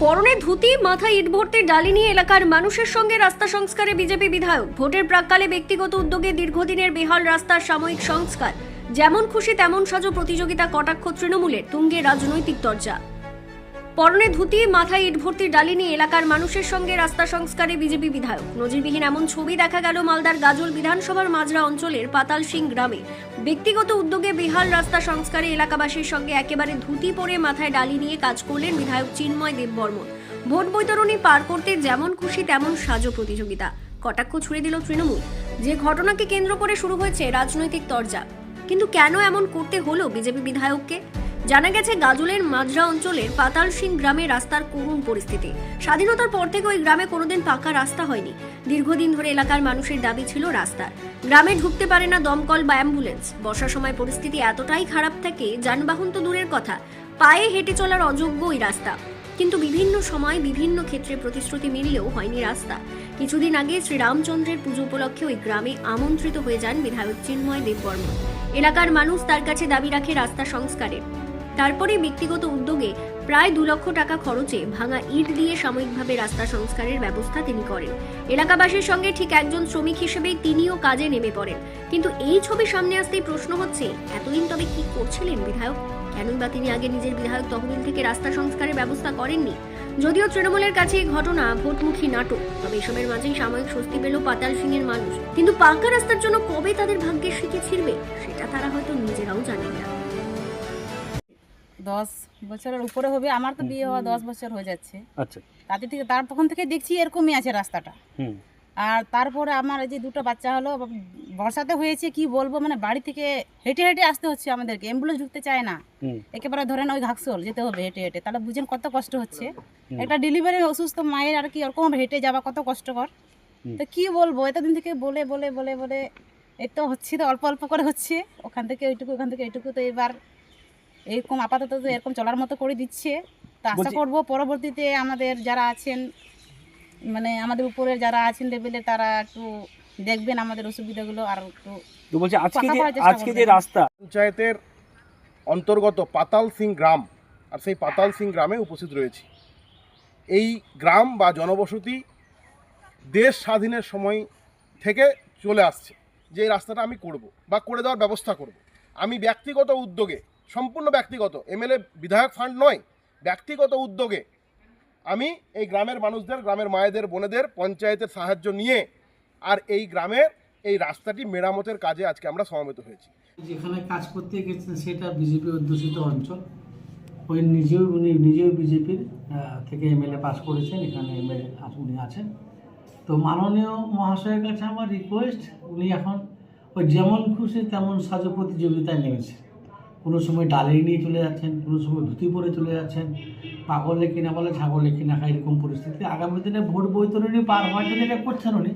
পরনে ধুতি, মাথায় ইট ভর্তি ডালি নিয়ে এলাকার মানুষের সঙ্গে রাস্তা সংস্কারে বিজেপি বিধায়ক। ভোটের প্রাক্কালে ব্যক্তিগত উদ্যোগে দীর্ঘদিনের বেহাল রাস্তার সাময়িক সংস্কার। যেমন খুশি তেমন সাজো প্রতিযোগিতা, কটাক্ষ তৃণমূলের, তুঙ্গে রাজনৈতিক তরজা। পরনে ধুতি, মাথায় ইট ভর্তি ডালি নিয়ে এলাকার মানুষের সঙ্গে রাস্তা সংস্কারে বিজেপি বিধায়ক। নজিরবিহীন এমন ছবি দেখা গেল মালদার গাজল বিধানসভার মাজরা অঞ্চলের পাতাল সিং গ্রামে। ব্যক্তিগত উদ্যোগে বেহাল রাস্তা সংস্কারে এলাকাবাসীর সঙ্গে একেবারে ধুতি পরে মাথায় ডালি নিয়ে কাজ করলেন বিধায়ক চিন্ময় দেববর্মন। ভোট বৈতরণী পার করতে যেমন খুশি তেমন সাজো প্রতিযোগিতা, কটাক্ষ ছুড়ে দিল তৃণমূল। যে ঘটনাকে কেন্দ্র করে শুরু হয়েছে রাজনৈতিক তরজা। কিন্তু কেন এমন করতে হলো বিজেপি বিধায়ককে? জানা গেছে গাজলের মাজরা অঞ্চলের পাতাল সিং গ্রামে রাস্তার করুণ পরিস্থিতি। স্বাধীনতার পর থেকে ওই গ্রামে কোনোদিন পাকা রাস্তা হয়নি। দীর্ঘদিন ধরে এলাকার মানুষের দাবি ছিল রাস্তার। গ্রামে ঢুকতে পারে না দমকল বা অ্যাম্বুলেন্স। বর্ষার সময় পরিস্থিতি এতটাই খারাপ থাকে, যানবাহন তো দূরের কথা, পায়ে হেঁটে চলার অযোগ্য ওই রাস্তা। কিন্তু বিভিন্ন সময় বিভিন্ন ক্ষেত্রে প্রতিশ্রুতি মিললেও হয়নি রাস্তা। কিছুদিন আগে শ্রীরামচন্দ্রের পুজো উপলক্ষে ওই গ্রামে আমন্ত্রিত হয়ে যান বিধায়ক চিন্ময় দেববর্মন। এলাকার মানুষ তার কাছে দাবি রাখে রাস্তা সংস্কারের। তারপরে ব্যক্তিগত উদ্যোগে প্রায় 2 লক্ষ টাকা খরচে ভাঙা ইট দিয়ে সাময়িকভাবে রাস্তা সংস্কারের ব্যবস্থা তিনি করেন। এলাকাবাসীর সঙ্গে ঠিক একজন শ্রমিক হিসেবেই তিনিও কাজে নেমে পড়েন। কিন্তু এই ছবি সামনে আসতেই প্রশ্ন হচ্ছে, এতদিন তবে কি করছিলেন বিধায়ক? কেনই বা তিনি আগে নিজের বিধায়ক তহবিল থেকে রাস্তা সংস্কারের ব্যবস্থা করেননি? যদিও তৃণমূলের কাছে এই ঘটনা ভোটমুখী নাটক, তবে এসবের মাঝেই সাময়িক স্বস্তি পেল পাতাল সিং এর মানুষ। কিন্তু পাকা রাস্তার জন্য কবে তাদের ভাগ্যের শিখে ছিড়বে সেটা তারা হয়তো নিজেরাও জানেন না। 10 বছরের উপরে হবে। আমার তো বিয়ে হওয়া 10 বছর হয়ে যাচ্ছে। আচ্ছা। তার তখন থেকে দেখছি এরকমই আছে রাস্তাটা। আর তারপরে আমার এই যে 2টো বাচ্চা হলো, বর্ষাতে হয়েছে কি বলবো, মানে বাড়ি থেকে হেঁটে হেঁটে আসতে হচ্ছে আমাদেরকে। অ্যাম্বুলেন্স ঢুকতে চায় না, একেবারে ধরেন ওই ঘাকসোল যেতে হবে হেঁটে হেঁটে। তাহলে বুঝেন কত কষ্ট হচ্ছে। একটা ডেলিভারি অসুস্থ মায়ের আর কি ওরকম হেঁটে যাওয়া কত কষ্টকর। তো কি বলবো, এতদিন থেকে বলে বলে বলে বলে এই তো হচ্ছে, তো অল্প অল্প করে হচ্ছে, ওখান থেকে ওইটুকু ওখান থেকে এইটুকু। তো এবার এরকম আপাতত তো এরকম চলার মতো করে দিচ্ছে। তো আশা করব পরবর্তীতে আমাদের যারা আছেন, মানে আমাদের উপরে যারা আছেন লেভেলে, তারা একটু দেখবেন আমাদের অসুবিধাগুলো আর একটু। তো বলছি আজকে যে রাস্তা পঞ্চায়েতের অন্তর্গত পাতাল সিং গ্রাম, আর সেই পাতাল সিং গ্রামে উপস্থিত রয়েছি। এই গ্রাম বা জনবসতি দেশ স্বাধীনের সময় থেকে চলে আসছে যে এই রাস্তাটা আমি করব বা করে দেওয়ার ব্যবস্থা করব। আমি ব্যক্তিগত উদ্যোগে, সম্পূর্ণ ব্যক্তিগত, এমএলএ বিধায়ক ফান্ড নয়, ব্যক্তিগত উদ্যোগে আমি এই গ্রামের মানুষদের, গ্রামের মায়েদের, বোনেদের পঞ্চায়েতের সাহায্য নিয়ে আর এই গ্রামের এই রাস্তাটি মেরামতের কাজে আজকে আমরা সমবেত হয়েছি। যেখানে কাজ করতে গেছেন সেটা বিজেপি অধ্যুষিত অঞ্চল। উনি নিজেও বিজেপির থেকে এমএলএ পাস করেছেন, এখানে এমএলএ উনি আছেন। তো মাননীয় মহাশয়ের কাছে আমার রিকোয়েস্ট, উনি এখন ওই যেমন খুশি তেমন সাজো প্রতিযোগিতায় নেমেছে। কোনো সময় ডালি নিয়ে চলে যাচ্ছেন, কোনো সময় ধুতি পরে চলে যাচ্ছেন। পাগলে কিনা বলে ছাগলে কিনা খায়, এরকম পরিস্থিতি। আগামী দিনে ভোট বৈতরণী পার হওয়ার জন্য এটা করছেন উনি।